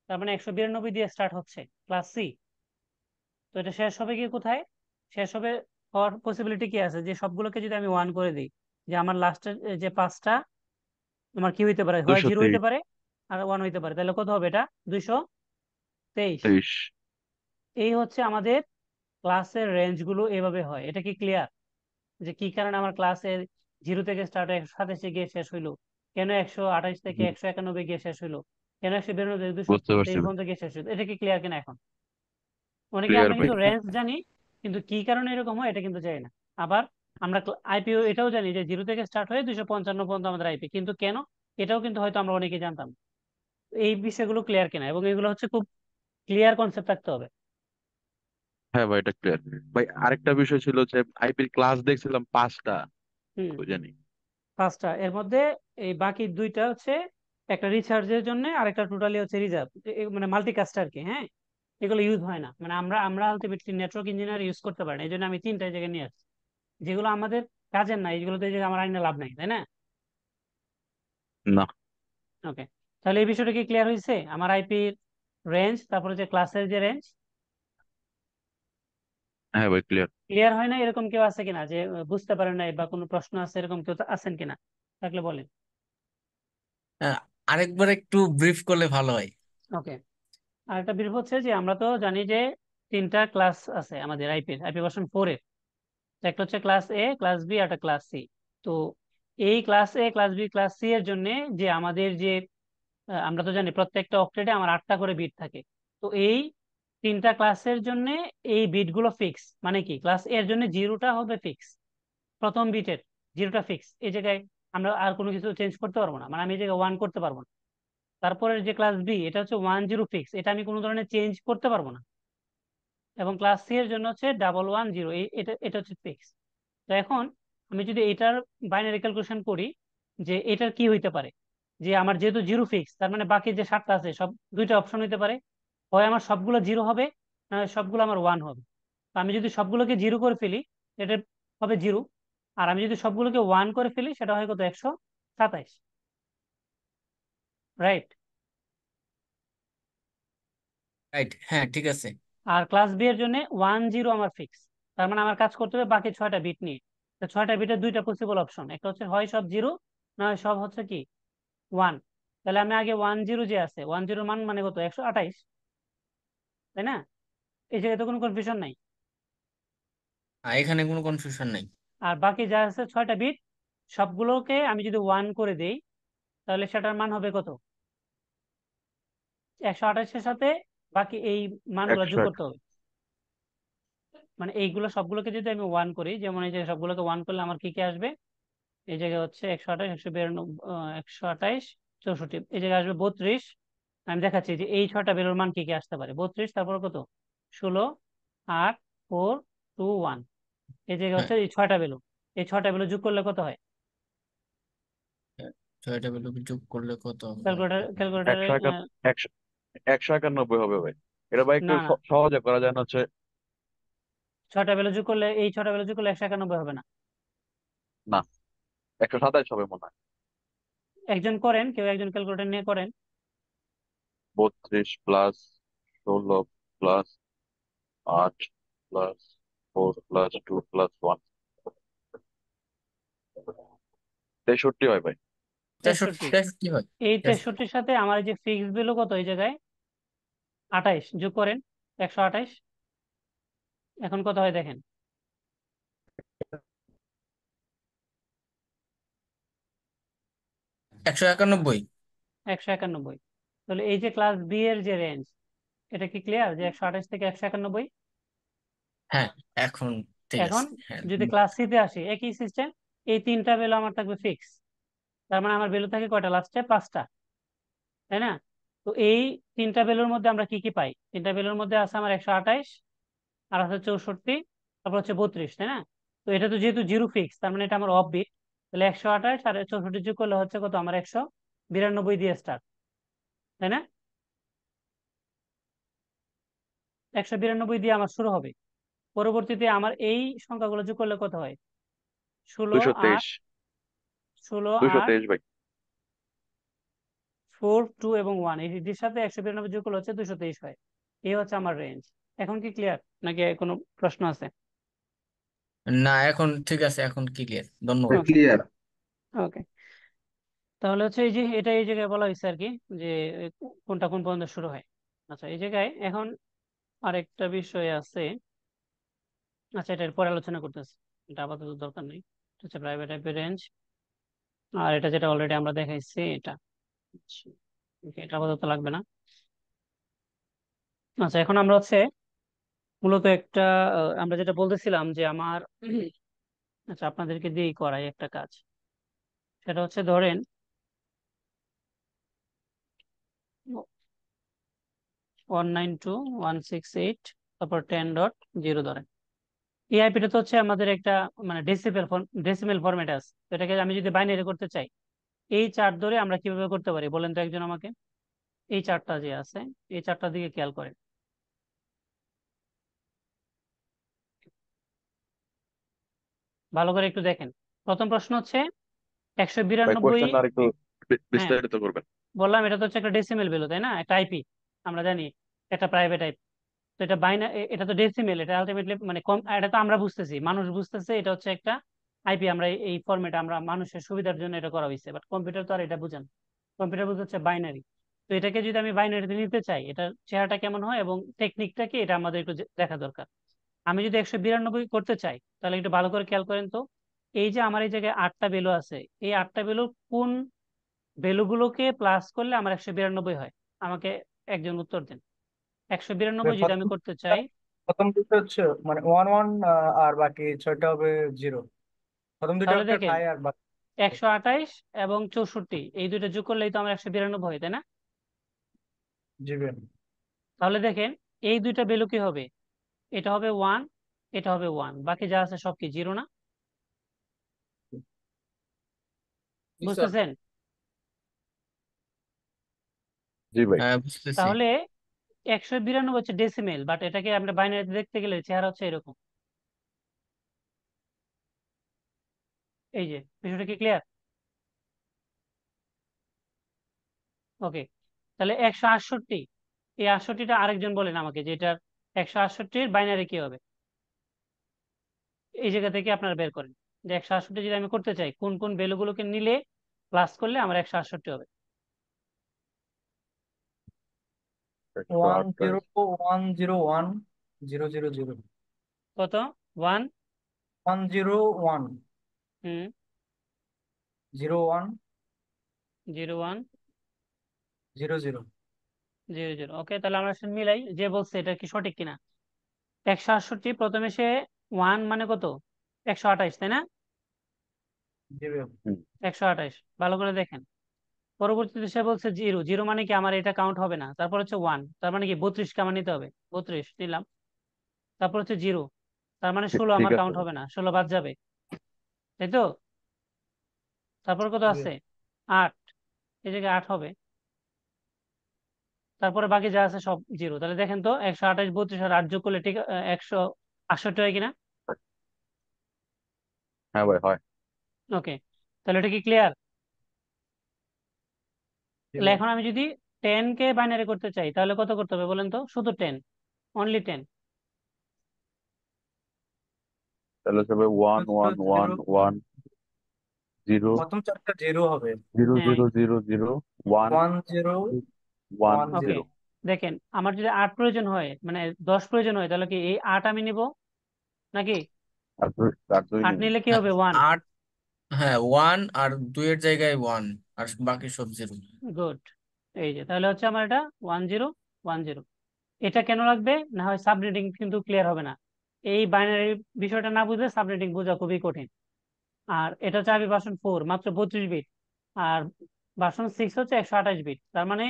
তার মানে 192 দিয়ে স্টার্ট হচ্ছে ক্লাস সি। তো এটা শেষ হবে কি কোথায়? শেষ হবে হওয়ার পসিবিলিটি কি আছে যে সবগুলোকে যদি আমি 1 করে দিই, যে আমার লাস্টের যে 5টা তোমার কি হইতে পারে? হয় 0 হইতে 223। পারে আর 1 হইতে পারে, তাহলে কত হবে? এটা 223। 23। এই হচ্ছে আমাদের ক্লাসের রেঞ্জ গুলো, এভাবে হয়। এটা কি ক্লিয়ার যে কি কারণে আমার ক্লাসের 0 থেকে স্টার্ট হয়ে 127 গিয়ে শেষ হইলো, কেন 128 থেকে 191 গিয়ে শেষ হইলো, কেন 192 থেকে বুঝতে পারছি 223 ভাই। পর্যন্ত গিয়ে শেষ হইলো? এটা কি ক্লিয়ার কিনা এখন? অনেকে ক্লিয়ার আমরা ভাই। কিন্তু রেঞ্জ জানি, কিন্তু কি কারণে এরকম হয় এটা কিন্তু জানি না। আবার আমরা আইপিও এটাও জানি যে 0 থেকে স্টার্ট হয়ে 255 পর্যন্ত আমাদের আইপি, কিন্তু কেন এটাও কিন্তু হয়তো আমরা অনেকে জানতাম না। এই বিষয়গুলো ক্লিয়ার কিনা, এবং এগুলো হচ্ছে খুব ক্লিয়ার কনসেপ্ট রাখতে হবে। হ্যাঁ ভাই এটা ক্লিয়ার। ভাই আরেকটা বিষয় ছিল যে আইপির ক্লাস দেখছিলাম 5টা, হুম, বুঝেনি। 5টা, এর মধ্যে এই বাকি 2টা হচ্ছে একটা রিসার্চের জন্য, আর একটা টোটালি হচ্ছে রিজার্ভ, মানে মাল্টিকাস্ট আর কি। হ্যাঁ, এগুলো ইউজ হয় না, মানে আমরা আমরা আলটিমেটলি নেটওয়ার্ক ইঞ্জিনিয়ার ইউজ করতে পারি না, এই জন্য আমি 3টা জায়গায় নিয়ে আসছি। যেগুলো আমাদের কাজের না এইগুলোতে যে আমার আইনে লাভ নাই, তাই না? না। ওকে, তাহলে এই বিষয়টা কি ক্লিয়ার হয়েছে? আমার আইপির রেঞ্জ, তারপরে যে ক্লাসের যে রেঞ্জ। হ্যাঁ ভাই ক্লিয়ার। ক্লিয়ার হয় না এরকম কেউ আছে কিনা যে বুঝতে পারেন নাই বা কোনো প্রশ্ন আছে এরকম কেউ আছেন কিনা? থাকলে বলেন। হ্যাঁ, আরেকবার একটু ব্রিফ করলে ভালো হয়। ওকে, আর একটা ব্রিফ হচ্ছে যে আমরা তো জানি যে 3টা ক্লাস আছে আমাদের আইপি ভার্সন 4 এর। তো একটা হচ্ছে ক্লাস এ, ক্লাস বি, আর একটা ক্লাস সি। তো এই ক্লাস এ, ক্লাস বি, ক্লাস সি এর জন্য যে আমাদের যে আমরা তো জানি প্রত্যেকটা অক্টেটে আমার 8টা করে বিট থাকে। তো এই 3টা ক্লাসের জন্য এই বিট গুলো ফিক্স, মানে কি ক্লাস এর জন্য 0টা হবে ফিক্স, প্রথম বিটের 0টা ফিক্স। এই জায়গায় আমরা আর কোনো কিছু চেঞ্জ করতে পারবো না, মানে আমি এই জায়গায় 1 করতে পারবো না। তারপরে যে ক্লাস বি এটা হচ্ছে 10 ফিক্স, এটা আমি কোনো ধরনের চেঞ্জ করতে পারবো না। এবং ক্লাস সি এর জন্য হচ্ছে 110, এটা এটা হচ্ছে ফিক্স। তো এখন আমি যদি এটার বাইনারি ক্যালকুলেশন করি যে এটার কি হইতে পারে, যে আমার যেহেতু 0 ফিক্স তার মানে বাকি যে 7টা আছে সব দুইটা অপশন হইতে পারে, হয় আমার সবগুলো 0 হবে, না হয় সবগুলো আমার 1 হবে। তো আমি যদি সবগুলোকে 0 করে ফেলি এটা হবে 0, আর আমি যদি সবগুলোকে 1 করে ফেলি সেটা হয় কত? 127। রাইট? রাইট, হ্যাঁ ঠিক আছে। আর ক্লাস বি এর জন্য 10 আমার ফিক্স। তার মানে আমার কাজ করতে হবে বাকি 6টা বিট নিয়ে। তো 6টা বিটের 2টা পসিবল অপশন, একটা হচ্ছে হয় সব জিরো, না হয় সব হচ্ছে কি 1। তাহলে আমি আগে 10 যে আছে, 10 মান মানে কত, 128, তাই না? এই জায়গায় তো কোনো কনফিউশন নাই। এখানে কোনো কনফিউশন নাই। আর বাকি যা আছে 6টা বিট, সবগুলোকে আমি যদি 1 করে দেই, তাহলে সেটার মান হবে কত, 128-এর সাথে বাকি এই মানগুলো যোগ 100। করতে হবে। মানে এইগুলো সবগুলোকে যদি আমি 1 করি, যেমন এই যে সবগুলোকে 1 করলে আমার কি কি আসবে, এই জায়গায় হচ্ছে 128, 192, 128, 64, এই জায়গায় আসবে 32। আমি দেখাচ্ছি যে এই 6টা ভ্যালুর মান কি কি আসতে পারে। 32, তারপর কত, 16, 8, 4, 2, 1। এই জায়গায় হ্যাঁ, হচ্ছে এই 6টা ভ্যালু, এই 6টা ভ্যালু যোগ করলে কত হয়? 6টা ভ্যালু যোগ করলে কত হয়? ক্যালকুলেটারে 191 হবে ভাই। এটা ভাই একটু না, না, সহজে করা যায় না হচ্ছে? 6টা ভ্যালু যোগ করলে, এই 6টা ভ্যালু যোগ করলে 191 হবে না। না, 127 হবে মনে হয়। একজন করেন, কেউ একজন ক্যালকুলেটর নিয়ে করেন। 32 plus 16 plus 8 plus 4 plus 2 plus 1, 63 হয় ভাই। 63। 63 হয়। এই 63 63-র সাথে আমার এই যে ফিক্স ভ্যালু কত, এই জায়গায় 28 যোগ করেন, 128। এখন কত হয় দেখেন, 191। 191। তাহলে এই যে ক্লাস বি এর যে রেঞ্জ, এটা কি ক্লিয়ার যে 128 থেকে 191? হ্যাঁ, এখন ঠিক এখন আছে। হ্যাঁ, যদি ক্লাস সি তে আসি, একই সিস্টেম, এই 3টা ভ্যালু আমার থাকবে ফিক্স। তার মানে আমার ভ্যালু থাকে কয়টা, লাস্টে 5টা, তাই না? তো এই 3টা ভ্যালুর মধ্যে আমরা কি কি পাই, 3টা ভ্যালুর মধ্যে আছে আমার 128, আর আছে 64, তারপর হচ্ছে 32, তাই না? তো এটা তো যেহেতু জিরো ফিক্স, তার মানে এটা আমার অফ বিট। তাহলে 128 আর 64 যোগ করলে হচ্ছে কত, আমার 192 দিয়ে স্টার্ট, তাই না? 192 দিয়ে আমার শুরু হবে। পরবর্তীতে আমার এই সংখ্যাগুলো যোগ করলে কত হয়, 16, 8, 223, 16, 8, 223 ভাই। 4, 2 এবং 1, এটির সাথে 192 যোগ করলে হচ্ছে 223 হয়। এই হচ্ছে আমার রেঞ্জ। এখন কি ক্লিয়ার, নাকি কোনো প্রশ্ন আছে? না, এখন ঠিক আছে, এখন ক্লিয়ার, ধন্যবাদ। ওকে, ক্লিয়ার। ওকে। তাহলে হচ্ছে এই যে এটা এই জায়গায় বলা হয়েছে আর কি, যে কোনটা কোন পর্যন্ত শুরু হয়। আচ্ছা, এই জায়গায় এখন আরেকটা বিষয় আছে। আচ্ছা, এটা পরে আলোচনা করতেছি, এটা আপাতত দরকার নেই। এটা হচ্ছে প্রাইভেট আইপি রেঞ্জ, আর এটা যেটা অলরেডি আমরা দেখাইছি এটা। আচ্ছা, okay, এটা আপাতত লাগবে না। আচ্ছা, এখন আমরা হচ্ছে মূলত একটা আমরা যেটা বলতেছিলাম যে আমার আচ্ছা, আপনাদেরকে দিয়েই করাই একটা কাজ। সেটা হচ্ছে ধরেন 192.168, তারপর 10.0 ধরেন। এই আইপিটা তো হচ্ছে আমাদের একটা মানে ডেসিমেল ফরম্যাট আছে। তো এটাকে আমি যদি বাইনারি করতে চাই, এই চার্ট ধরে আমরা কিভাবে করতে পারি বলেন তো একজন আমাকে। এই চার্টটা যে আছে, এই চার্টটার দিকে খেয়াল করেন, ভালো করে একটু দেখেন। প্রথম প্রশ্ন হচ্ছে একশো ভাই বিরানব্বই কোয়েশ্চেন আর একটু হ্যাঁ, বিস্তারিত করবেন। বললাম এটা তো হচ্ছে একটা ডেসিমেল ভ্যালু, তাই না? একটা আইপি, আমরা জানি একটা প্রাইভেট আইপি। তো এটা এটা তো ডেসিমেল, এটা আলটিমেটলি মানে কম, এটা তো আমরা বুঝতেছি, মানুষ বুঝতেছে এটা হচ্ছে একটা আইপি। আমরা এই ফরম্যাট আমরা মানুষের সুবিধার জন্য এটা করা হয়েছে, বাট কম্পিউটার তো আর এটা বুঝেন। কম্পিউটার বুঝতে হচ্ছে বাইনারি। তো এটাকে যদি আমি বাইনারিতে নিতে চাই, এটার চেহারাটা কেমন হয় এবং টেকনিকটা কি, এটা আমাদের একটু দেখা দরকার। আমি যদি 192 করতে চাই, তাহলে একটু ভালো করে খেয়াল করেন তো। এই যে আমার এই জায়গায় 8টা ভ্যালু আছে, এই 8টা ভ্যালু কোন ভ্যালুগুলোকে প্লাস করলে আমার 192 হয়? আমাকে একজন উত্তর দেন। 192 যদি আমি প্রথম করতে চাই, প্রথম দুটো হচ্ছে মানে 1 1, আর বাকি 6টা হবে 0। প্রথম দুটো তাহলে একটা দেখেন ঠাই আর বাকি 128 এবং 64, এই দুইটা যোগ করলেই তো আমার 192 হয়, তাই না? জিবে। তাহলে দেখেন এই দুইটা ভ্যালু কি হবে, এটা হবে 1, এটা হবে 1, বাকি যা আছে সব কি জিরো না? জি স্যার। বুঝতেছেন? জি ভাই। হ্যাঁ, বুঝতেছি। তাহলে 192 হচ্ছে ডেসিমেল, বাট এটাকে আমরা বাইনারিতে দেখতে গেলে চেহারা হচ্ছে এরকম। এই যে বিষয়টা কি ক্লিয়ার? ওকে। তাহলে 168, এই 68টা আরেকজন বলেন আমাকে যে এটার 168-র বাইনারি কি হবে এই জায়গা থেকে আপনারা বের করেন যে 168 যদি আমি করতে চাই কোন কোন ভ্যালুগুলোকে নিলে প্লাস করলে আমার 168 হবে। 128 1010100 কত 1 101 হুম 01 01 00 00 ওকে, তাহলে আমরা আসলে মিলাই যে বলছে এটা কি সঠিক কিনা। 168 প্রথমে সে 1 মানে কত 128 তাই না, জিরো। 128 ভালো করে দেখেন। পরবর্তীতে সে বলছে 0 0 মানে কি আমার এটা কাউন্ট হবে না, তারপর হচ্ছে 1 তার মানে কি 32 কে আমার নিতে হবে, 32 নিলাম। তারপর হচ্ছে 0 তার মানে 16 ঠিক আমার আছে কাউন্ট হবে না, 16 বাদ যাবে, তাই তো। তারপর কত জিরো। আছে 8, এই জায়গায় 8 হবে। তারপরে বাকি যা আছে সব 0। তাহলে দেখেন তো 128 32 আর 8 যোগ করলে ঠিক 168 হয় কিনা। হ্যাঁ ভাই হয়। ওকে, তাহলে এটা কি ক্লিয়ার। তাহলে জিরো। এখন আমি যদি 10 কে বাইনারি করতে চাই তাহলে কত করতে হবে বলেন তো, শুধু 10, অনলি 10। তাহলে হবে 11110 প্রথম চারটা জিরো হবে। 00001 10 ওকে 10 দেখেন আমার যদি 8 প্রয়োজন হয় মানে 10 প্রয়োজন হয় তাহলে কি এই 8 আমি নিব নাকি, আর দুই 8 নিবি। নিলে কি হ্যাঁ হবে 1। 8, হ্যাঁ 1 আর 2-এর জায়গায় 1 আর বাকি সব 0। গুড, এই যে তাহলে হচ্ছে আমার এটা 1010। এটা কেন লাগবে না হয় সাবনেটিং কিন্তু ক্লিয়ার হবে না, এই বাইনারি বিষয়টা না বুঝলে সাবনেটিং বোঝা খুবই কঠিন। আর এটা হচ্ছে আরবি ভার্সন 4 মাত্র 32 বিট, আর ভার্সন 6 হচ্ছে 128 বিট। তার মানে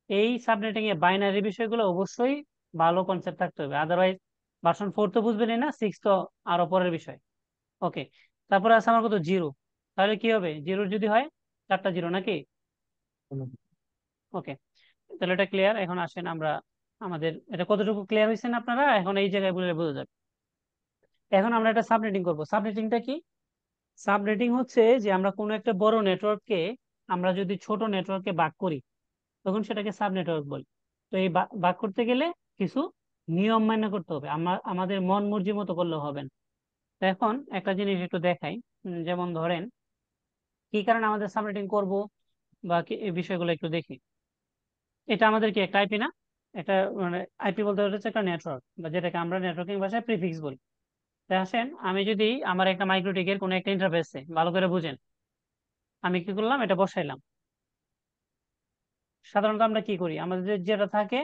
এই সাবনেটিং এ বাইনারি বিষয়গুলো অবশ্যই ভালো কনসেপ্ট থাকতে হবে, আদারওয়াইজ ভার্সন 4 তো বুঝবেনই না, 6 তো আরো পরের বিষয়। ওকে, তারপরে আছে আমার কত 0, তাহলে কি হবে 0 যদি হয় 4টা 0 নাকি। ওকে, তাহলে এটা ক্লিয়ার। এখন আসেন আমরা আমাদের এটা কতটুকু ক্লিয়ার হয়েছে না আপনারা, এখন এই জায়গায় বলে বোঝা যাবে। এখন আমরা এটা সাবনেটিং করব। সাবনেটিংটা কি, সাবনেটিং হচ্ছে যে আমরা কোনো একটা বড় নেটওয়ার্ককে আমরা যদি ছোট নেটওয়ার্কে ভাগ করি তখন সেটাকে সাব নেটওয়ার্ক বলি। তো এই ভাগ করতে গেলে কিছু নিয়ম মান্য করতে হবে, আমাদের মন মর্জি মতো করলে হবে না। তো এখন একটা জিনিস একটু দেখাই, যেমন ধরেন কি কারণে আমাদের সাবনেটিং করব বা এই বিষয়গুলো একটু দেখি। এটা আমাদের কি একটা আইপি না, এটা মানে আইপি বলতে হচ্ছে একটা নেটওয়ার্ক বা যেটাকে আমরা নেটওয়ার্কিং ভাষায় প্রিফিক্স বলি। তাই আসেন আমি যদি আমার একটা মাইক্রোটিকের কোনো একটা ইন্টারফেসে ভালো করে বুঝেন, আমি কি করলাম এটা বসাইলাম। সাধারণত আমরা কি করি আমাদের যেটা থাকে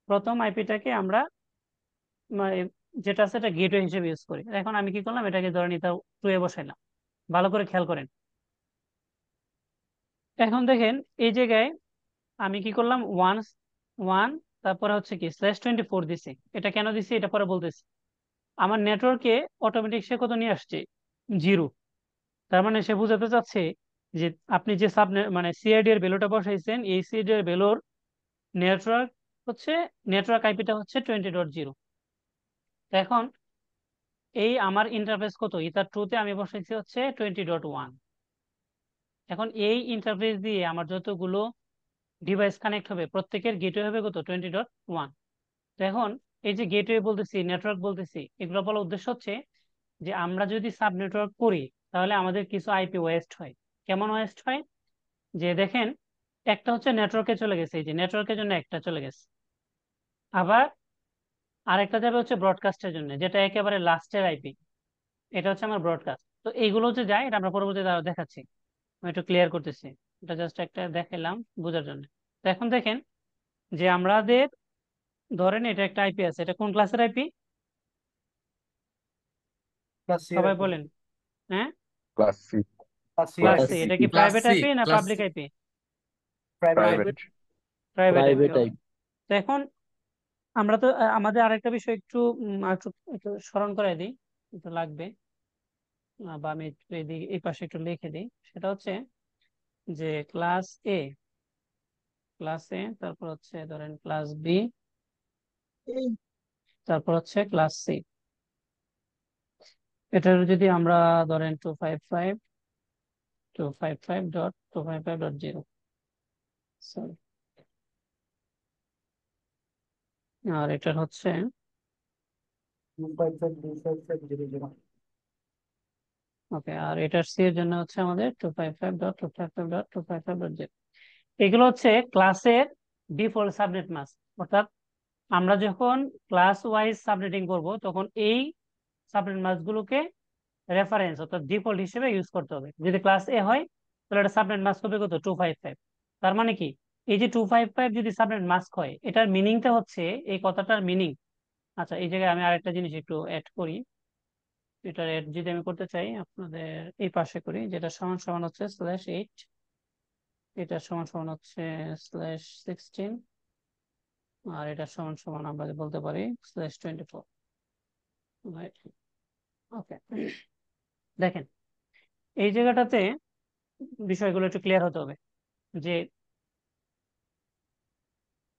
প্রথম আইপিটাকে আমরা মানে যেটা আছে এটা গেটওয়ে হিসেবে ইউজ করি। এখন আমি কি করলাম এটাকে ধরে নিতে 2 এ বসাইলাম, ভালো করে খেয়াল করেন। এখন দেখেন এই জায়গায় আমি কি করলাম 1 1 তারপরে হচ্ছে কি /24 দিছি। এটা কেন দিছি এটা পরে বলতেছি। আমার নেটওয়ার্কে অটোমেটিক সে কত নিয়ে আসছে 0। তার মানে সে বুঝাতে চাচ্ছে যে আপনি যে সাব মানে সিআইডি এর ভ্যালুটা বসাইছেন এই সিআইডি এর ভ্যালুর নেটওয়ার্ক হচ্ছে নেটওয়ার্ক আইপিটা হচ্ছে 20.0। এখন এই আমার ইন্টারফেস কত ইথার 2 তে আমি বসাইছি হচ্ছে 20.1। এখন এই ইন্টারফেস দিয়ে আমার যতগুলো ডিভাইস কানেক্ট হবে প্রত্যেকের গেটওয়ে হবে কত 20.1। তো এখন এই যে গেটওয়ে বলতেছি নেটওয়ার্ক বলতেছি এগুলো বলার উদ্দেশ্য হচ্ছে যে আমরা যদি সাব নেটওয়ার্ক করি তাহলে আমাদের কিছু আইপি ওয়েস্ট হয়। কেমন ওয়েস্ট হয়, যে দেখেন একটা হচ্ছে নেটওয়ার্কে চলে গেছে, এই যে নেটওয়ার্কের জন্য একটা চলে গেছে, আবার আরেকটা যাবে হচ্ছে ব্রডকাস্টের জন্য যেটা একেবারে লাস্টের আইপি, এটা হচ্ছে আমার ব্রডকাস্ট। তো এইগুলো হচ্ছে যায় এটা আমরা পরবর্তীতে আরো দেখাচ্ছি, আমি একটু ক্লিয়ার করতেছি, এটা জাস্ট একটা দেখালাম বোঝার জন্য। তো এখন দেখেন যে আমাদের ধরেন এটা একটা আইপি আছে, এটা কোন ক্লাসের আইপি প্লাস সি সবাই বলেন। হ্যাঁ class C. Plus C class class C, C. এটা কি ক্লাস প্রাইভেট সি, আইপি না class public C, IP, private private. IP. Private IP. Private IP. তো এখন আমরা তো আমাদের আরেকটা বিষয় একটু একটু একটু স্মরণ করে দিই, একটু লাগবে বা আমি একটু এদিকে এই পাশে একটু লিখে দিই। সেটা হচ্ছে যে ক্লাস এ তারপর হচ্ছে ধরেন ক্লাস বি তারপর হচ্ছে ক্লাস সি। এটার যদি আমরা ধরেন 255.255.255.0, সরি, আর এটার হচ্ছে 255.255.0.0। ওকে, আর এটার সি এর জন্য হচ্ছে আমাদের 255.255.255.0। এগুলো হচ্ছে ক্লাসের ডিফল্ট সাবনেট মাস্ক। অর্থাৎ আমরা যখন ক্লাস ওয়াইজ সাবনেটিং করব তখন এই সাবনেট মাস্ক গুলোকে রেফারেন্স অর্থাৎ ডিফল্ট হিসেবে ইউজ করতে হবে। যদি ক্লাস এ হয় তাহলে এটা সাবনেট মাস্ক হবে কত, 255। তার মানে কি, এই যে 255 যদি সাবনেট মাস্ক হয়, এটার মিনিংটা হচ্ছে, এই কথাটার মিনিং, আচ্ছা এই জায়গায় আমি আরেকটা জিনিস একটু অ্যাড করি। এটার অ্যাড যদি আমি করতে চাই আপনাদের এই পাশে করি, যেটা সমান সমান হচ্ছে /8, এটা সমান সমান হচ্ছে /16, আর এটা সমান সমান আমরা বলতে পারি /24। ওকে, দেখেন এই জায়গাটাতে বিষয়গুলো একটু ক্লিয়ার হতে হবে যে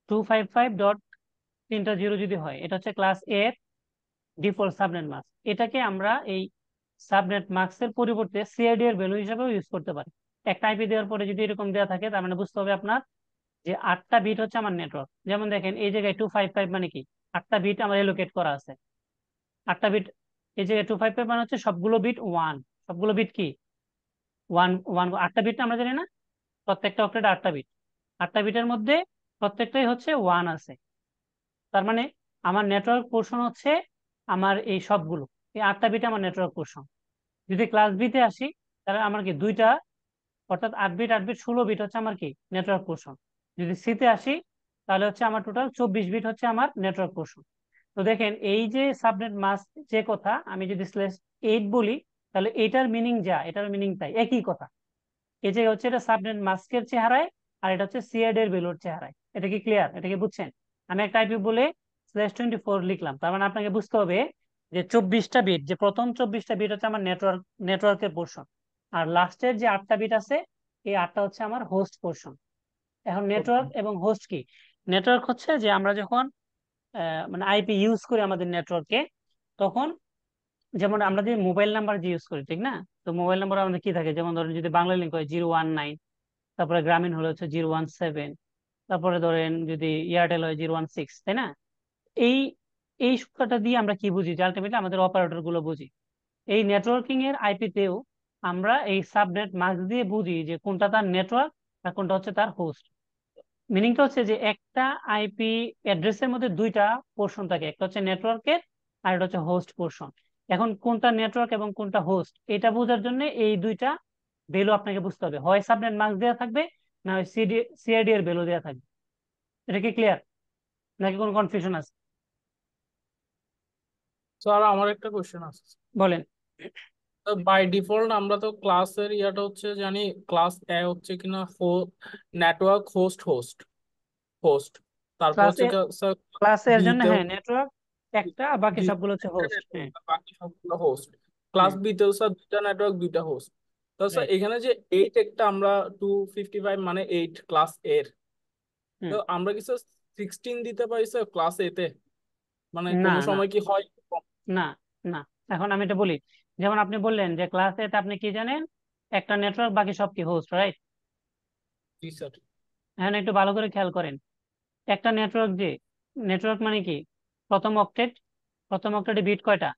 255.3 যদি হয়, এটা হচ্ছে ক্লাস এর ডিফল্ট সাবনেট মাস্ক। এটাকে আমরা এই সাবনেট মাস্কের পরিবর্তে সিআইডি এর ভ্যালু হিসেবেও ইউজ করতে পারি। একটা আইপি দেওয়ার পরে যদি এরকম দেওয়া থাকে, তার মানে বুঝতে হবে আপনার যে 8টা বিট হচ্ছে আমার নেটওয়ার্ক। যেমন দেখেন এই জায়গায় 255 মানে কি, 8টা বিট আমার এলোকেট করা আছে। 8টা বিট, এই জায়গায় 255 মানে হচ্ছে সবগুলো বিট ওয়ান, সবগুলো বিট কি ওয়ান ওয়ান। 8টা বিট আমরা জানি না, প্রত্যেকটা অক্টেটে 8টা বিট, 8টা বিটের মধ্যে প্রত্যেকটাই হচ্ছে ওয়ান আছে। তার মানে আমার নেটওয়ার্ক পোর্শন হচ্ছে আমার এই সবগুলো, এই 8টা বিট আমার নেটওয়ার্ক পোর্শন। যদি ক্লাস বি তে আসি তাহলে আমার কি দুইটা, অর্থাৎ 8 বিট 8 বিট 16 বিট হচ্ছে আমার কি নেটওয়ার্ক পোর্শন। যদি সি তে আসি তাহলে হচ্ছে আমার টোটাল 24 বিট হচ্ছে আমার নেটওয়ার্ক পোর্শন। তো দেখেন এই যে সাবনেট মাস্ক, যে কথা আমি যদি /8 বলি, তাহলে এটার মিনিং যা, এটার মিনিং তাই, একই কথা। এই যে হচ্ছে এটা সাবনেট মাস্কের চেহারায়, আর এটা হচ্ছে সিআইডি এর ভ্যালুর চেহারায়। এটা কি ক্লিয়ার? এটা কি বুঝছেন? আমি একটা আইপি বলে /24 লিখলাম, তার মানে আপনাকে বুঝতে হবে যে 24টা বিট, যে প্রথম 24টা বিট হচ্ছে আমার নেটওয়ার্কের পোর্শন, আর লাস্টের যে 8টা বিট আছে এই 8টা হচ্ছে আমার হোস্ট পোর্শন। এখন নেটওয়ার্ক এবং হোস্ট কি? নেটওয়ার্ক হচ্ছে যে আমরা যখন মানে আইপি ইউজ করি আমাদের নেটওয়ার্কে, তখন যেমন আমরা যে মোবাইল নাম্বার যে ইউজ করি, ঠিক না? তো মোবাইল নাম্বার আমাদের কি থাকে, যেমন ধরেন যদি বাংলা লিঙ্ক হয় 019, তারপরে গ্রামীণ হলে হচ্ছে 017, তারপরে ধরেন যদি এয়ারটেল হয় 016, তাই না? এই এই সংখ্যাটা দিয়ে আমরা কি বুঝি, যে আলটিমেটলি আমাদের অপারেটর গুলো বুঝি। এই নেটওয়ার্কিং এর আইপি তেও আমরা এই সাবনেট মাস্ক দিয়ে বুঝি যে কোনটা তার নেটওয়ার্ক আর কোনটা হচ্ছে তার হোস্ট। মিনিংটা হচ্ছে যে একটা আইপি অ্যাড্রেসের মধ্যে দুইটা পোর্শন থাকে, একটা হচ্ছে নেটওয়ার্কের আর একটা হচ্ছে হোস্ট পোর্শন। এখন কোনটা নেটওয়ার্ক এবং কোনটা হোস্ট, এটা বোঝার জন্য এই দুইটা ভ্যালু আপনাকে বুঝতে হবে, হয় সাবনেট মাস্ক দেওয়া থাকবে, না হয় সিআইডি এর ভ্যালু দেওয়া থাকবে। এটা কি ক্লিয়ার, নাকি কোনো কনফিউশন আছে? স্যার আমার একটা কোশ্চেন আছে। বলেন। বাই ডিফল্ট আমরা তো ক্লাসের ইয়াটা হচ্ছে জানি, ক্লাস এ হচ্ছে কিনা নেটওয়ার্ক হোস্ট হোস্ট হোস্ট, তারপর ক্লাস হচ্ছে এ, স্যার ক্লাস এর বি জন্য তে হ্যাঁ নেটওয়ার্ক একটা, বাকি সবগুলো হচ্ছে হোস্ট। হ্যাঁ, বাকি সবগুলো হোস্ট। ক্লাস হ্যাঁ, বি তেও স্যার দুইটা নেটওয়ার্ক দুইটা হোস্ট। তো স্যার রাইট। এখানে যে 8 একটা আমরা 255 মানে 8 ক্লাস এর, তো হুম, আমরা কি স্যার 16 দিতে পারি স্যার ক্লাস এ তে? মানে না কোনো না সময় কি হয়? না না, এখন আমি এটা বলি। যেমন আপনি বললেন যে ক্লাস এতে আপনি কি জানেন, একটা নেটওয়ার্ক বাকি সব কি হোস্ট, রাইট? জি স্যার। এখন একটু ভালো করে খেয়াল করেন, একটা নেটওয়ার্ক, যে নেটওয়ার্ক মানে কি, প্রথম অক্টেট, প্রথম অক্টেটে বিট কয়টা,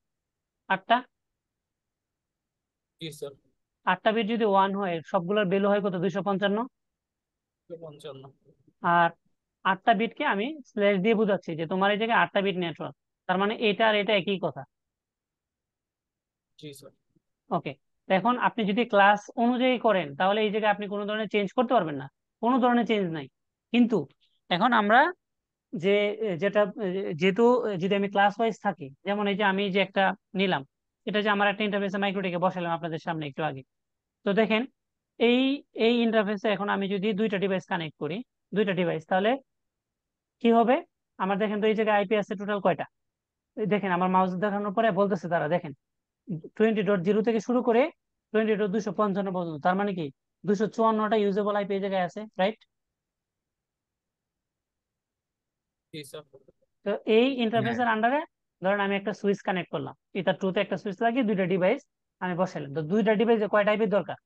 8টা। জি স্যার। 8টা বিট যদি ওয়ান হয়, সবগুলোর ভ্যালু হয় কত, 255। 55। আর 8টা বিটকে আমি স্ল্যাশ দিয়ে বোঝাচ্ছি যে তোমার এই জায়গায় 8টা বিট নেটওয়ার্ক, তার মানে এটা আর এটা একই কথা। জি স্যার। ওকে, এখন আপনি যদি ক্লাস অনুযায়ী করেন তাহলে এই জায়গায় আপনি কোনো ধরনের চেঞ্জ করতে পারবেন না, কোনো ধরনের চেঞ্জ নাই। কিন্তু এখন আমরা যে যেটা যেহেতু যদি আমি ক্লাস ওয়াইজ থাকি, যেমন এই যে আমি যে একটা নিলাম, এটা যে আমার একটা ইন্টারফেসে মাইক্রোটিকে বসালাম আপনাদের সামনে একটু আগে। তো দেখেন এই এই ইন্টারফেসে এখন আমি যদি দুইটা ডিভাইস কানেক্ট করি, দুইটা ডিভাইস, তাহলে কি হবে? আমার দেখেন তো এই জায়গায় আইপি আছে টোটাল কয়টা, এই দেখেন আমার মাউস দেখানোর পরে বলতেছে তারা, দেখেন 20.0 থেকে শুরু করে 20.255 পর্যন্ত। তার মানে কি 254টা ইউজেবল আইপি এই জায়গায় আছে, রাইট? জি স্যার। তো এই হ্যাঁ, ইন্টারফেসের আন্ডারে ধরেন আমি একটা সুইচ কানেক্ট করলাম, এটা টুতে একটা সুইচ লাগিয়ে দুইটা ডিভাইস আমি বসালাম। তো দুইটা ডিভাইসে কয়টা আইপি দরকার?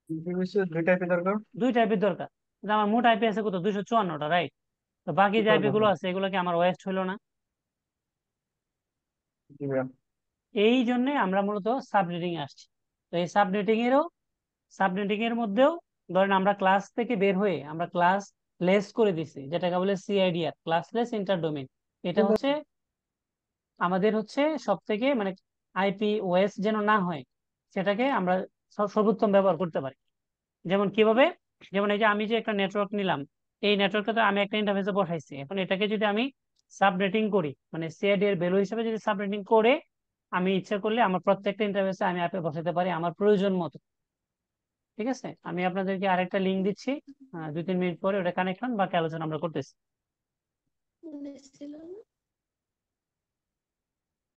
দুইটা আইপি দরকার। দুইটা আইপি দরকার। কিন্তু আমার মোট আইপি আছে কত, 254টা, রাইট? তো বাকি যে আইপি গুলো আছে এগুলো কি আমার ওয়েস্ট হইলো না? জি ভাইয়া। এই জন্য আমরা মূলত সাবনেটিং এ আসছি। তো এই সাবনেটিং এর মধ্যেও ধরেন আমরা ক্লাস থেকে বের হয়ে আমরা ক্লাস লেস করে দিছি, যেটাকে বলে সিআইডিআর, ক্লাসলেস ইন্টার ডোমেইন। এটা হচ্ছে আমাদের হচ্ছে সব থেকে মানে আইপি ওএস যেন না হয়, সেটাকে আমরা সর্বোত্তম ব্যবহার করতে পারি। যেমন কিভাবে, যেমন এই যে আমি যে একটা নেটওয়ার্ক নিলাম, এই নেটওয়ার্কে তো আমি একটা ইন্টারফেসে বসাইছি, এখন এটাকে যদি আমি সাবনেটিং করি, মানে সিআইডি এর ভ্যালু হিসেবে যদি সাবনেটিং করে আমি ইচ্ছা করলে আমার প্রত্যেকটা ইন্টারফেসে আমি অ্যাপে বসাতে পারি আমার প্রয়োজন মতো। ঠিক আছে, আমি আপনাদেরকে আরেকটা লিঙ্ক দিচ্ছি, 2-3 মিনিট পরে ওটা কানেকশন বাকি আলোচনা আমরা করতেছি।